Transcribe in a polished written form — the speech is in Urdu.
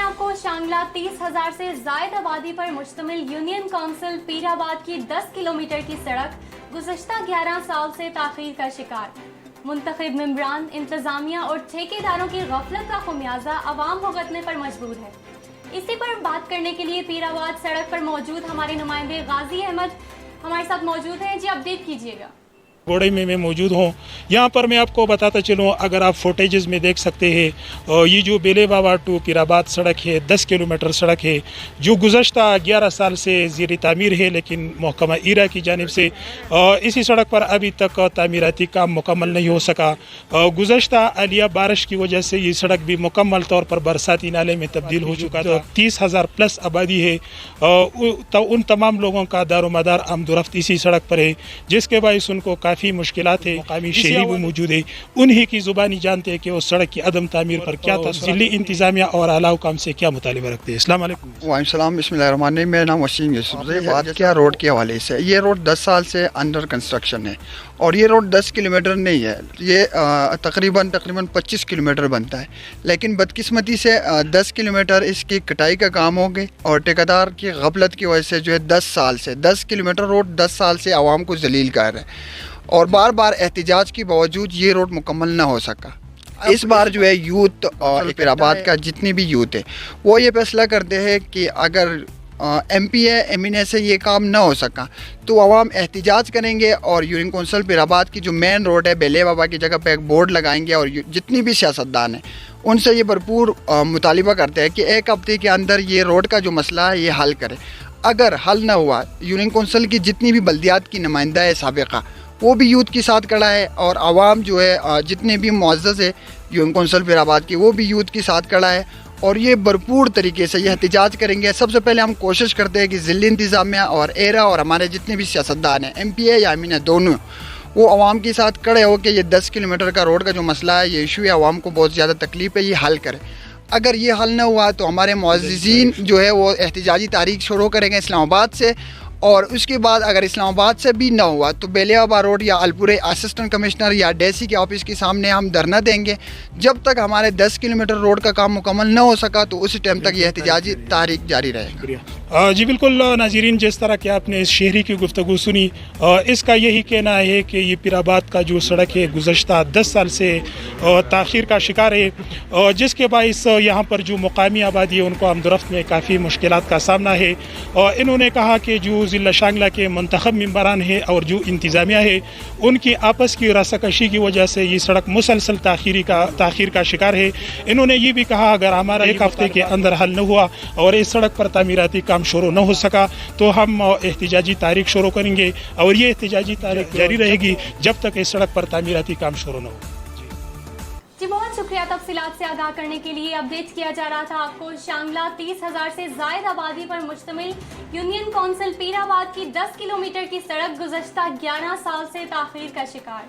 آپ کو شانگلہ 30,000 سے زائد آبادی پر مشتمل یونین کونسل پیرآباد کی 10 کلومیٹر کی سڑک گزشتہ 11 سال سے تاخیر کا شکار۔ منتخب ممبران، انتظامیہ اور ٹھیکیداروں کی غفلت کا خمیازہ عوام بھگتنے پر مجبور ہے۔ اسی پر بات کرنے کے لیے پیرآباد سڑک پر موجود ہمارے نمائندے غازی احمد ہمارے ساتھ موجود ہیں۔ جی اپڈیٹ کیجیے گا۔ گوڑے میں موجود ہوں، یہاں پر میں آپ کو بتاتا چلوں، اگر آپ فوٹیجز میں دیکھ سکتے ہیں، یہ جو بیلے بابا ٹو پیرآباد سڑک ہے، 10 کلومیٹر سڑک ہے جو گزشتہ 11 سال سے زیر تعمیر ہے، لیکن محکمہ ایرا کی جانب سے اسی سڑک پر ابھی تک تعمیراتی کام مکمل نہیں ہو سکا۔ گزشتہ عالیہ بارش کی وجہ سے یہ سڑک بھی مکمل طور پر برساتی نالے میں تبدیل ہو چکا تھا۔ 30,000 پلس آبادی ہے، ان تمام لوگوں کا دار و مدار آمد و رفت اسی سڑک پر ہے، جس کے باعث ان کو کافی مشکلات ہے۔ مقامی شہری بھی موجود ہے، انہی کی زبانی جانتے ہیں کہ اس سڑک کی عدم تعمیر پر کیا تھا، ضلعی انتظامیہ اور اعلیٰ حکام سے کیا مطالبہ رکھتے ہیں۔ السلام علیکم۔ وعلیکم السلام، بسم اللہ الرحمن الرحیم۔ میرا نام وسیم یوسف ہے۔ بات کیا روڈ کے حوالے سے، یہ روڈ 10 سال سے انڈر کنسٹرکشن ہے اور یہ روڈ 10 کلومیٹر نہیں ہے، یہ تقریباً 25 کلومیٹر بنتا ہے، لیکن بدقسمتی سے 10 کلومیٹر اس کی کٹائی کا کام ہو گئے اور ٹھیکیدار کی غفلت کی وجہ سے جو ہے 10 کلومیٹر روڈ 10 سال سے عوام کو ذلیل کر رہے ہیں اور بار بار احتجاج کے باوجود یہ روڈ مکمل نہ ہو سکا۔ اس بار جو ہے یوتھ اور پیرآباد کا جتنی بھی یوتھ ہے وہ یہ فیصلہ کرتے ہیں کہ اگر ایم پی ایم این اے سے یہ کام نہ ہو سکا تو عوام احتجاج کریں گے اور یونین کونسل پیرآباد کی جو مین روڈ ہے بیلے بابا کی جگہ پہ ایک بورڈ لگائیں گے اور جتنی بھی سیاستدان ہیں ان سے یہ بھرپور مطالبہ کرتے ہیں کہ ایک ہفتے کے اندر یہ روڈ کا جو مسئلہ ہے یہ حل کرے۔ اگر حل نہ ہوا، یونین کونسل کی جتنی بھی بلدیات کی نمائندہ ہے سابقہ وہ بھی یوتھ کے ساتھ کھڑا ہے اور عوام جو ہے جتنے بھی معزز ہے یونین کونسل پیرآباد کی وہ بھی یوتھ کے ساتھ کھڑا ہے اور یہ بھرپور طریقے سے یہ احتجاج کریں گے۔ سب سے پہلے ہم کوشش کرتے ہیں کہ ضلعی انتظامیہ اور ایرا اور ہمارے جتنے بھی سیاستدان ہیں، ایم پی اے یا ایم این اے دونوں، وہ عوام کے ساتھ کھڑے ہو کہ یہ 10 کلومیٹر کا روڈ کا جو مسئلہ ہے، یہ ایشو ہے، عوام کو بہت زیادہ تکلیف ہے، یہ حل کرے۔ اگر یہ حل نہ ہوا تو ہمارے معززین جو ہے وہ احتجاجی تحریک شروع کریں گے اسلام آباد سے، اور اس کے بعد اگر اسلام آباد سے بھی نہ ہوا تو بیلے بابا روڈ یا الپورے اسسٹنٹ کمشنر یا ڈی سی کے آفس کے سامنے ہم دھرنا دیں گے۔ جب تک ہمارے 10 کلومیٹر روڈ کا کام مکمل نہ ہو سکا تو اس ٹائم تک یہ احتجاجی تحریک جاری رہے گا۔ جی بالکل ناظرین، جس طرح کہ آپ نے اس شہری کی گفتگو سنی، اس کا یہی کہنا ہے کہ یہ پیرآباد کا جو سڑک ہے گزشتہ 10 سال سے تاخیر کا شکار ہے، جس کے باعث یہاں پر جو مقامی آبادی ہے ان کو آمد و رفت میں کافی مشکلات کا سامنا ہے۔ انہوں نے کہا کہ جو ضلع شانگلہ کے منتخب ممبران ہیں اور جو انتظامیہ ہے ان کی آپس کی رساکشی کی وجہ سے یہ سڑک مسلسل تاخیر کا شکار ہے۔ انہوں نے یہ بھی کہا اگر ہمارا ایک ہفتے کے اندر حل نہ ہوا اور اس سڑک پر تعمیراتی کام شروع نہ ہو سکا تو ہم احتجاجی تحریک شروع کریں گے اور یہ احتجاجی تحریک جاری رہے گی جب تک اس سڑک پر تعمیراتی کام شروع نہ ہو۔ جی بہت شکریہ تفصیلات سے آگاہ کرنے کے لیے۔ اپڈیٹ کیا جا رہا تھا آپ کو شانگلہ 30,000 سے زائد آبادی پر مشتمل یونین کونسل پیرآباد کی 10 کلومیٹر کی سڑک گزشتہ 11 سال سے تاخیر کا شکار۔